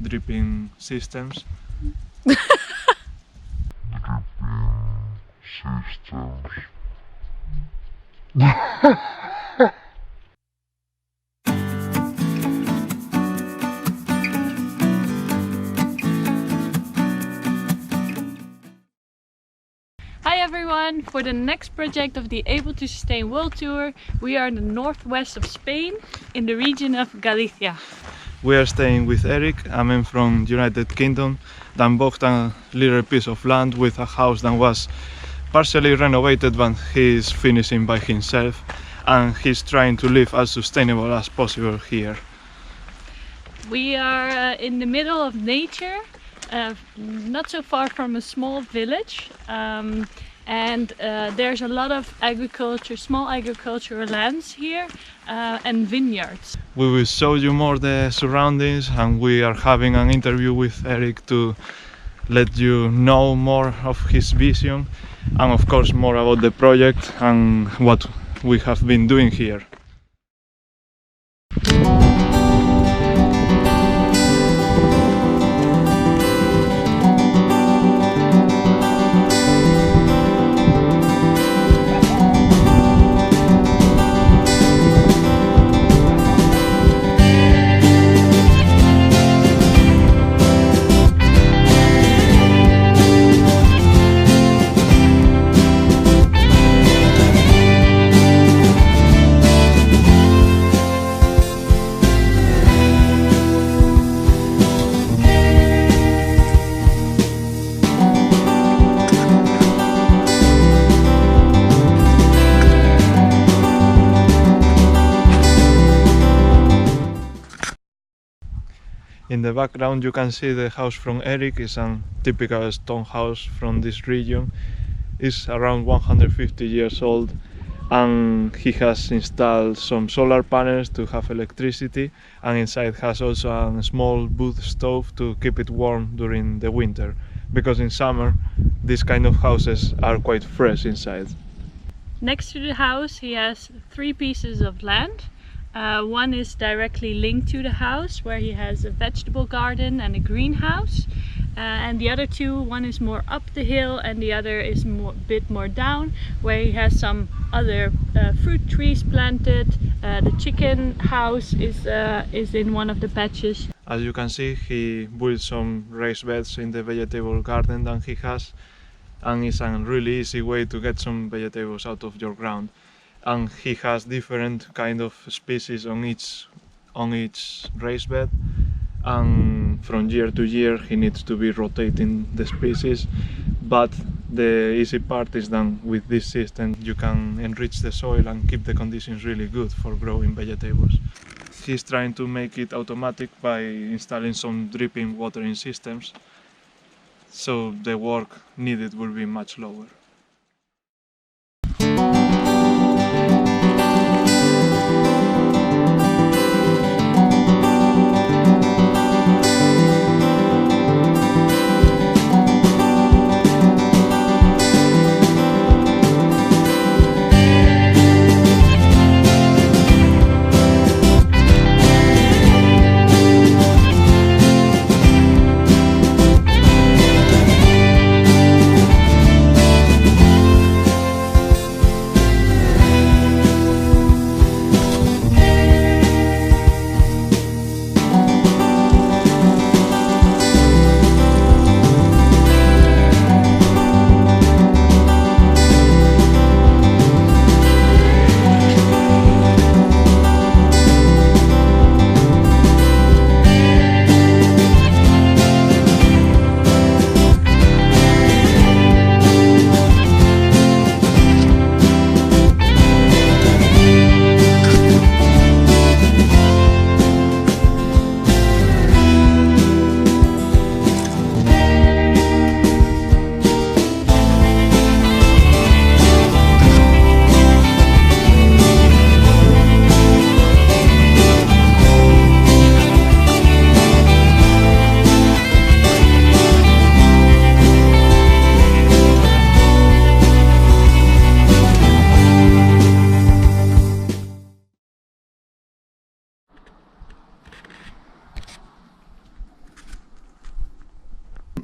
dripping systems. Hi everyone! For the next project of the Able to Sustain World Tour, we are in the northwest of Spain, in the region of Galicia. We are staying with Eric, a man from United Kingdom, that bought a little piece of land with a house that was partially renovated, but he is finishing by himself, and he's trying to live as sustainable as possible here. We are in the middle of nature, not so far from a small village, and there's a lot of agriculture, small agricultural lands here, and vineyards. We will show you more the surroundings, and we are having an interview with Eric to let you know more of his vision and of course more about the project and what we have been doing here. In the background you can see the house from Eric. Is a typical stone house from this region. It's around 150 years old, and he has installed some solar panels to have electricity, and inside has also a small wood stove to keep it warm during the winter, because in summer these kind of houses are quite fresh inside. Next to the house he has 3 pieces of land. One is directly linked to the house, where he has a vegetable garden and a greenhouse, and the other 2, one is more up the hill and the other is a bit more down, where he has some other fruit trees planted. The chicken house is in one of the patches. As you can see, he built some raised beds in the vegetable garden that he has, and it's a really easy way to get some vegetables out of your ground. And he has different kind of species on each raised bed, and from year to year he needs to be rotating the species, but the easy part is that with this system you can enrich the soil and keep the conditions really good for growing vegetables. He's trying to make it automatic by installing some dripping watering systems, so the work needed will be much lower.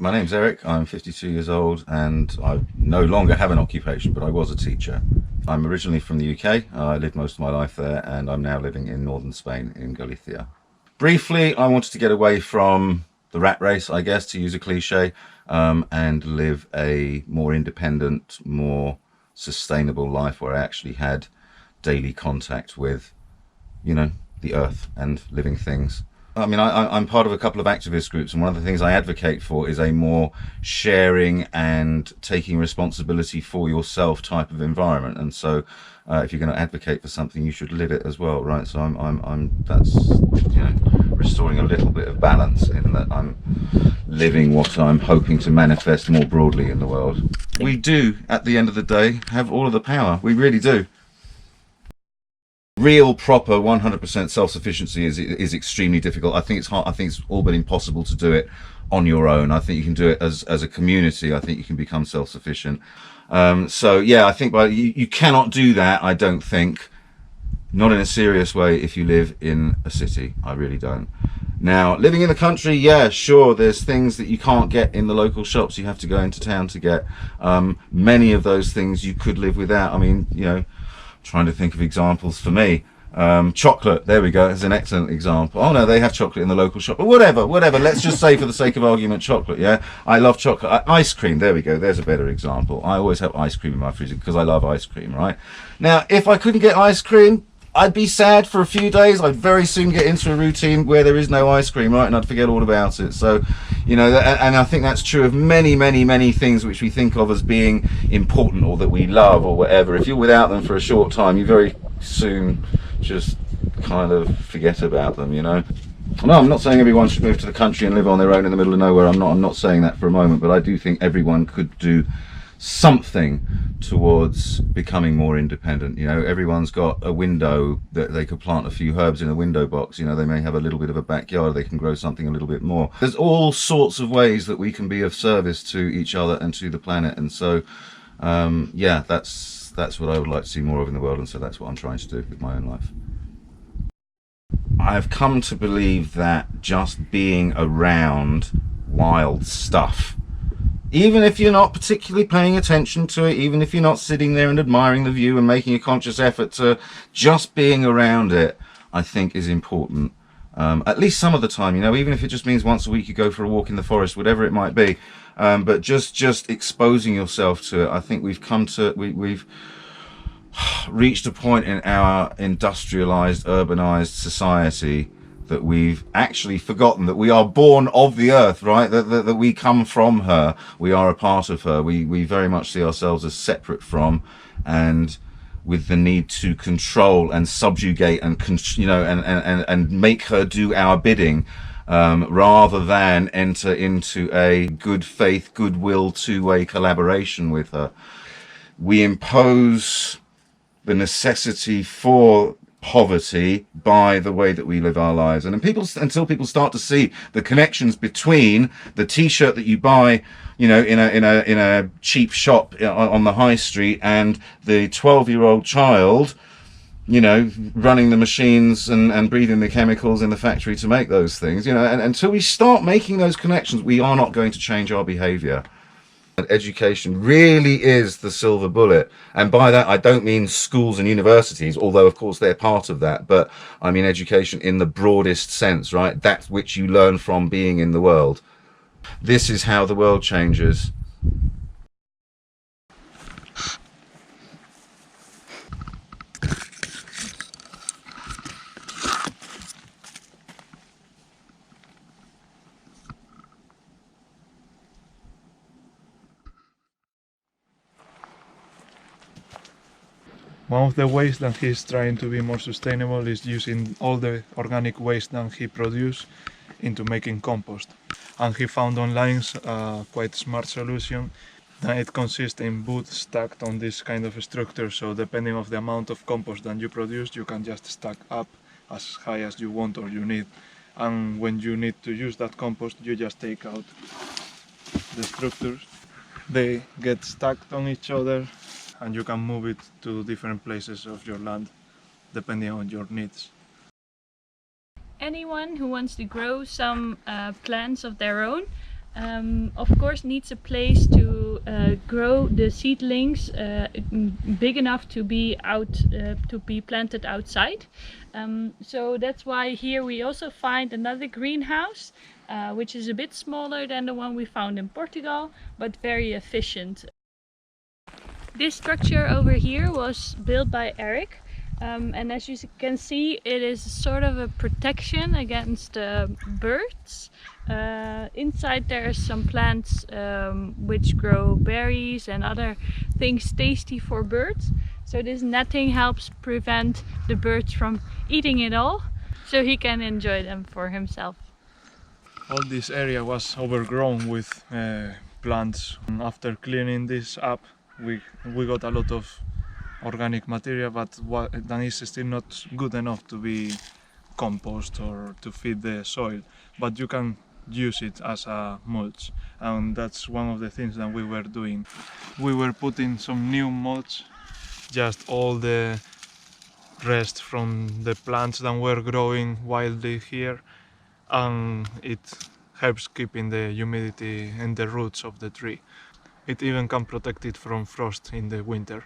My name's Eric, I'm 52 years old and I no longer have an occupation, but I was a teacher. I'm originally from the UK, I lived most of my life there, and I'm now living in northern Spain, in Galicia. Briefly, I wanted to get away from the rat race, I guess, to use a cliche, and live a more independent, more sustainable life where I actually had daily contact with, you know, the earth and living things. I mean, I'm part of a couple of activist groups, and one of the things I advocate for is a more sharing and taking responsibility for yourself type of environment. And so, if you're going to advocate for something, you should live it as well, right? So that's, you know, restoring a little bit of balance in that I'm living what I'm hoping to manifest more broadly in the world. We do, at the end of the day, have all of the power. We really do. Real proper 100% self-sufficiency is extremely difficult. I think it's hard. I think it's all but impossible to do it on your own. I think you can do it as a community. I think you can become self-sufficient. So yeah, I think you cannot do that, I don't think, not in a serious way, if you live in a city. I really don't. Now, living in the country, yeah, sure, there's things that you can't get in the local shops. You have to go into town to get. Many of those things you could live without. I mean, you know, trying to think of examples for me. Chocolate, there we go, is an excellent example. Oh no, they have chocolate in the local shop, but whatever, let's just say for the sake of argument, chocolate, yeah? I love chocolate. Ice cream, there we go, there's a better example. I always have ice cream in my freezer because I love ice cream, right? Now, if I couldn't get ice cream, I'd be sad for a few days. I'd very soon get into a routine where there is no ice cream, right? And I'd forget all about it. So, you know, and I think that's true of many things which we think of as being important or that we love or whatever. If you're without them for a short time, you very soon just kind of forget about them, you know. No, I'm not saying everyone should move to the country and live on their own in the middle of nowhere. I'm not saying that for a moment, but I do think everyone could do something towards becoming more independent. You know, everyone's got a window that they could plant a few herbs in a window box. You know, they may have a little bit of a backyard, they can grow something a little bit more. There's all sorts of ways that we can be of service to each other and to the planet. And so yeah, that's what I would like to see more of in the world, and so that's what I'm trying to do with my own life. I've come to believe that just being around wild stuff, even if you're not particularly paying attention to it, even if you're not sitting there and admiring the view and making a conscious effort to just being around it, I think is important. At least some of the time, you know, even if it just means once a week you go for a walk in the forest, whatever it might be. But just exposing yourself to it, I think we've reached a point in our industrialized, urbanized society that we've actually forgotten that we are born of the earth, right? That we come from her. We are a part of her. We very much see ourselves as separate from, and with the need to control and subjugate and, you know, and make her do our bidding, rather than enter into a good faith, goodwill, two-way collaboration with her. We impose the necessity for poverty by the way that we live our lives, and until people start to see the connections between the t-shirt that you buy, you know, in a cheap shop on the high street, and the 12-year-old child, you know, running the machines and breathing the chemicals in the factory to make those things, you know, and until we start making those connections, we are not going to change our behavior. Education really is the silver bullet, and by that I don't mean schools and universities, although of course they're part of that, but I mean education in the broadest sense, right? That which you learn from being in the world. This is how the world changes. One of the ways that he's trying to be more sustainable is using all the organic waste that he produces into making compost. And he found online a quite smart solution that it consists in wood stacked on this kind of structure, so depending on the amount of compost that you produce, you can just stack up as high as you want or you need. And when you need to use that compost, you just take out the structures. They get stacked on each other, and you can move it to different places of your land depending on your needs. Anyone who wants to grow some plants of their own, of course needs a place to grow the seedlings big enough to be planted outside. So that's why here we also find another greenhouse, which is a bit smaller than the one we found in Portugal, but very efficient. This structure over here was built by Eric. And as you can see, it is sort of a protection against birds. Inside there are some plants which grow berries and other things tasty for birds. So this netting helps prevent the birds from eating it all, so he can enjoy them for himself. All this area was overgrown with plants. After cleaning this up, we got a lot of organic material, but that is still not good enough to be compost or to feed the soil, but you can use it as a mulch, and that's one of the things that we were doing. We were putting some new mulch, just all the rest from the plants that were growing wildly here, and it helps keeping the humidity in the roots of the tree. It even can protect it from frost in the winter.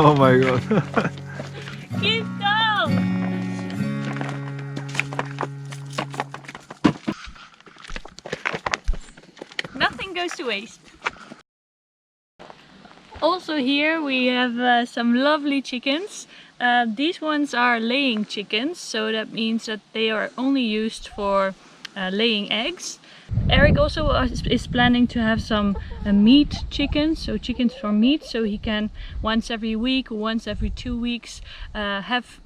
Oh my god. Keep calm! Nothing goes to waste. Also here we have some lovely chickens. These ones are laying chickens, so that means that they are only used for laying eggs. Eric also is planning to have some meat chickens, so chickens for meat, so he can once every week or once every 2 weeks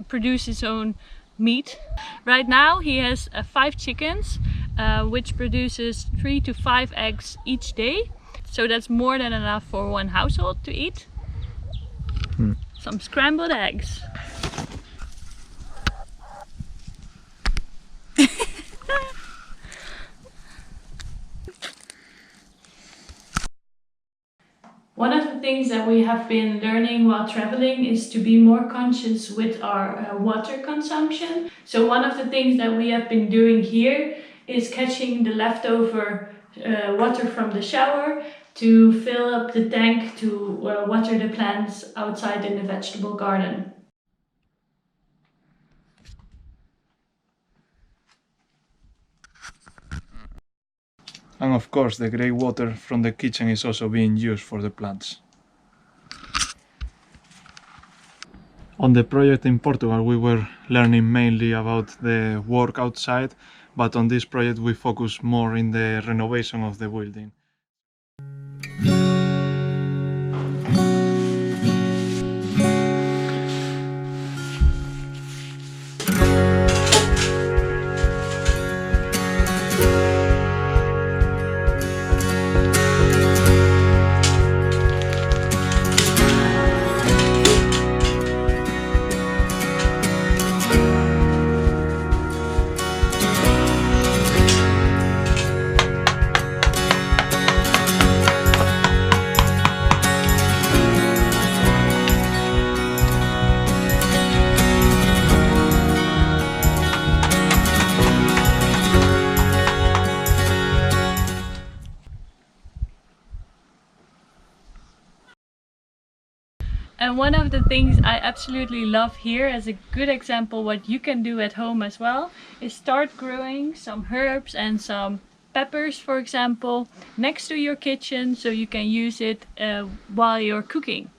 produce his own meat. Right now he has 5 chickens, which produces 3 to 5 eggs each day. So that's more than enough for one household to eat. Some scrambled eggs. One of the things that we have been learning while traveling is to be more conscious with our water consumption. So one of the things that we have been doing here is catching the leftover water from the shower to fill up the tank to water the plants outside in the vegetable garden. And of course the grey water from the kitchen is also being used for the plants. On the project in Portugal we were learning mainly about the work outside, but on this project we focus more in the renovation of the building. And one of the things I absolutely love here, as a good example what you can do at home as well, is start growing some herbs and some peppers, for example, next to your kitchen so you can use it while you're cooking.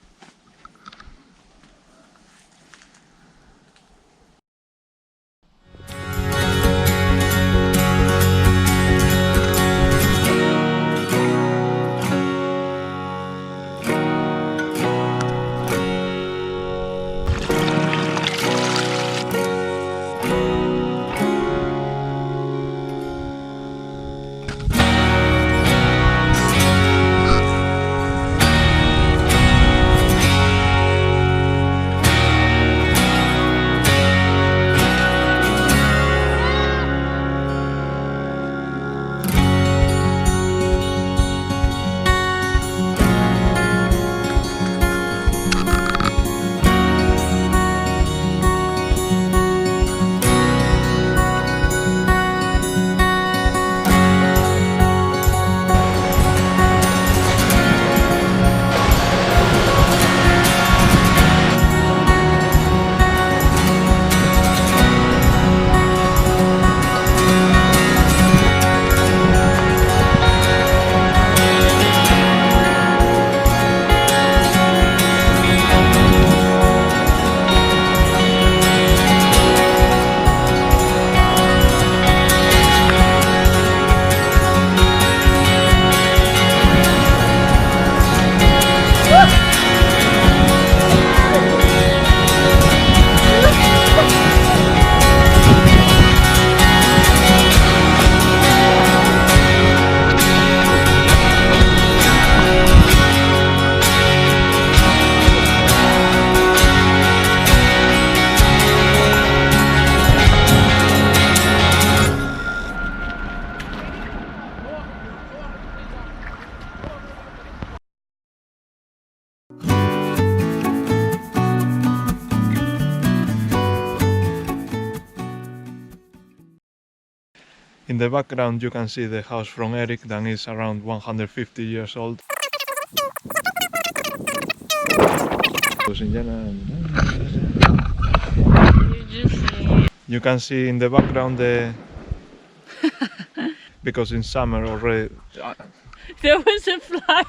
In the background you can see the house from Eric that is around 150 years old. You can see in the background the because in summer already There was a fly.